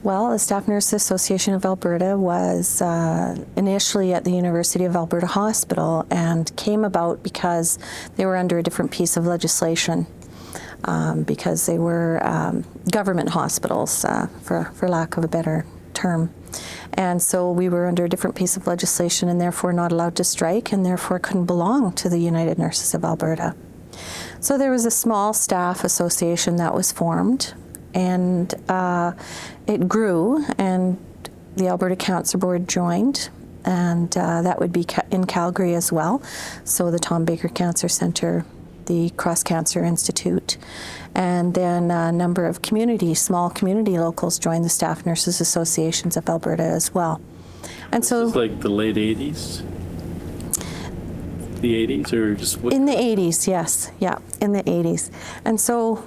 Well, the Staff Nurses Association of Alberta was initially at the University of Alberta Hospital and came about because they were under a different piece of legislation, because they were government hospitals, for lack of a better term. And so we were under a different piece of legislation and therefore not allowed to strike and therefore couldn't belong to the United Nurses of Alberta. So there was a small staff association that was formed, and it grew, and the Alberta Cancer Board joined, and that would be in Calgary as well. So the Tom Baker Cancer Centre, the Cross Cancer Institute, and then a number of small community locals joined the Staff Nurses Associations of Alberta as well. And so, it's like the late 80s? The 80s, or just what? In the 80s, yes, yeah, in the 80s. And so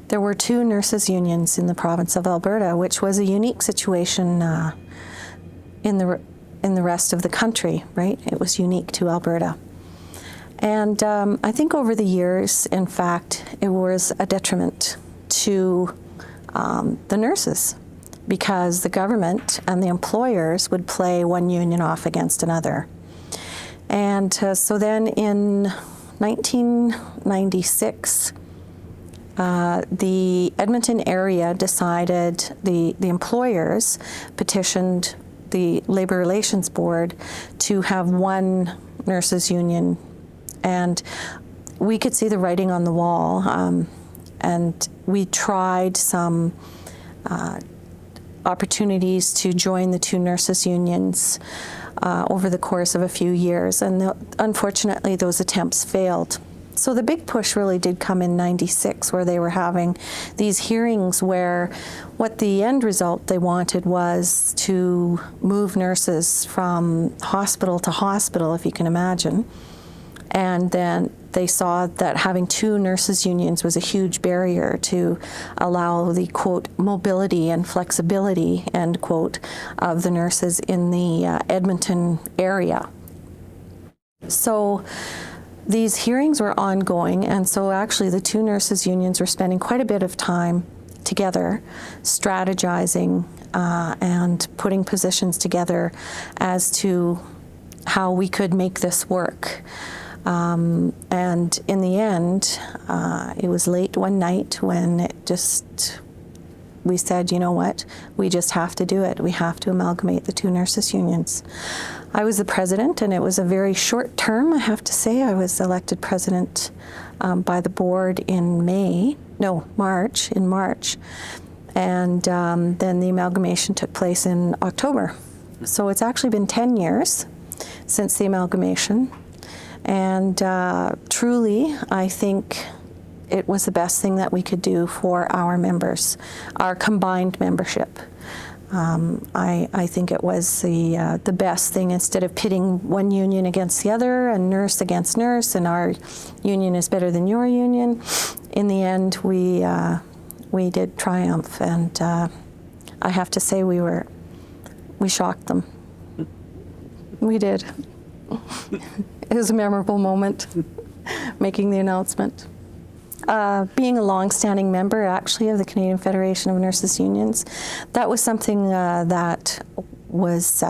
there were 2 nurses' unions in the province of Alberta, which was a unique situation in the rest of the country, right? It was unique to Alberta. And I think over the years, in fact, it was a detriment to the nurses, because the government and the employers would play one union off against another. And so then in 1996, the Edmonton area decided, the employers petitioned the Labor Relations Board to have one nurses union. And we could see the writing on the wall, and we tried some opportunities to join the 2 nurses unions over the course of a few years, and unfortunately those attempts failed. So the big push really did come in '96, where they were having these hearings where what the end result they wanted was to move nurses from hospital to hospital, if you can imagine. And then they saw that having 2 nurses unions was a huge barrier to allow the, quote, mobility and flexibility, end quote, of the nurses in the Edmonton area. So these hearings were ongoing, and so actually the 2 nurses unions were spending quite a bit of time together, strategizing and putting positions together as to how we could make this work. And in the end, it was late one night when we said, you know what, we just have to do it. We have to amalgamate the 2 nurses unions. I was the president, and it was a very short term, I have to say. I was elected president by the board in March. And then the amalgamation took place in October. So it's actually been 10 years since the amalgamation. And truly, I think it was the best thing that we could do for our members, our combined membership. I think it was the best thing, instead of pitting one union against the other and nurse against nurse, and our union is better than your union. In the end, we did triumph, and I have to say we shocked them. We did. It was a memorable moment, making the announcement. Being a long-standing member, actually, of the Canadian Federation of Nurses Unions, that was something that was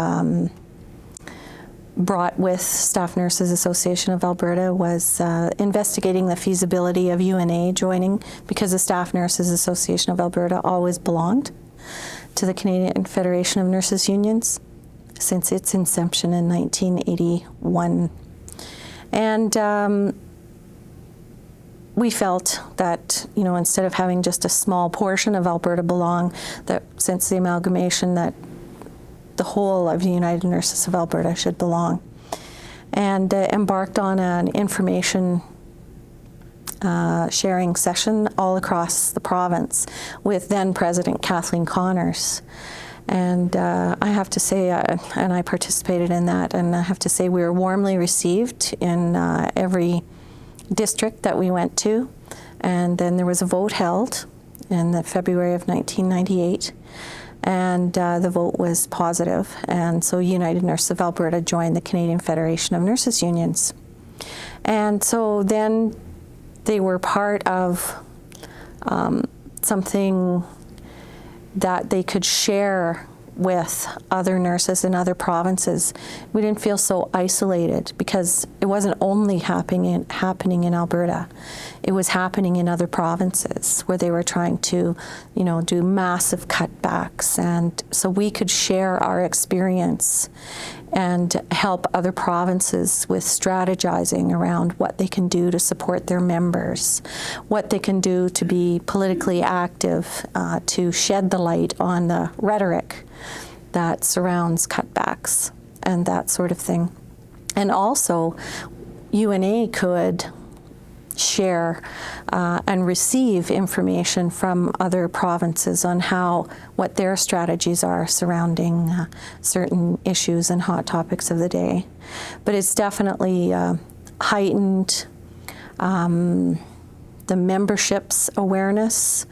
brought with Staff Nurses Association of Alberta, was investigating the feasibility of UNA joining, because the Staff Nurses Association of Alberta always belonged to the Canadian Federation of Nurses Unions since its inception in 1981. And we felt that, instead of having just a small portion of Alberta belong, that since the amalgamation, that the whole of the United Nurses of Alberta should belong. And embarked on an information sharing session all across the province with then President Kathleen Connors. And I have to say, and I participated in that, and I have to say we were warmly received in every district that we went to. And then there was a vote held in the February of 1998, and the vote was positive. And so United Nurses of Alberta joined the Canadian Federation of Nurses Unions. And so then they were part of something that they could share with other nurses in other provinces. We didn't feel so isolated because it wasn't only happening in Alberta. It was happening in other provinces where they were trying to, do massive cutbacks. And so we could share our experience and help other provinces with strategizing around what they can do to support their members, what they can do to be politically active, to shed the light on the rhetoric that surrounds cutbacks and that sort of thing. And also, UNA could share and receive information from other provinces on what their strategies are surrounding certain issues and hot topics of the day. But it's definitely heightened the membership's awareness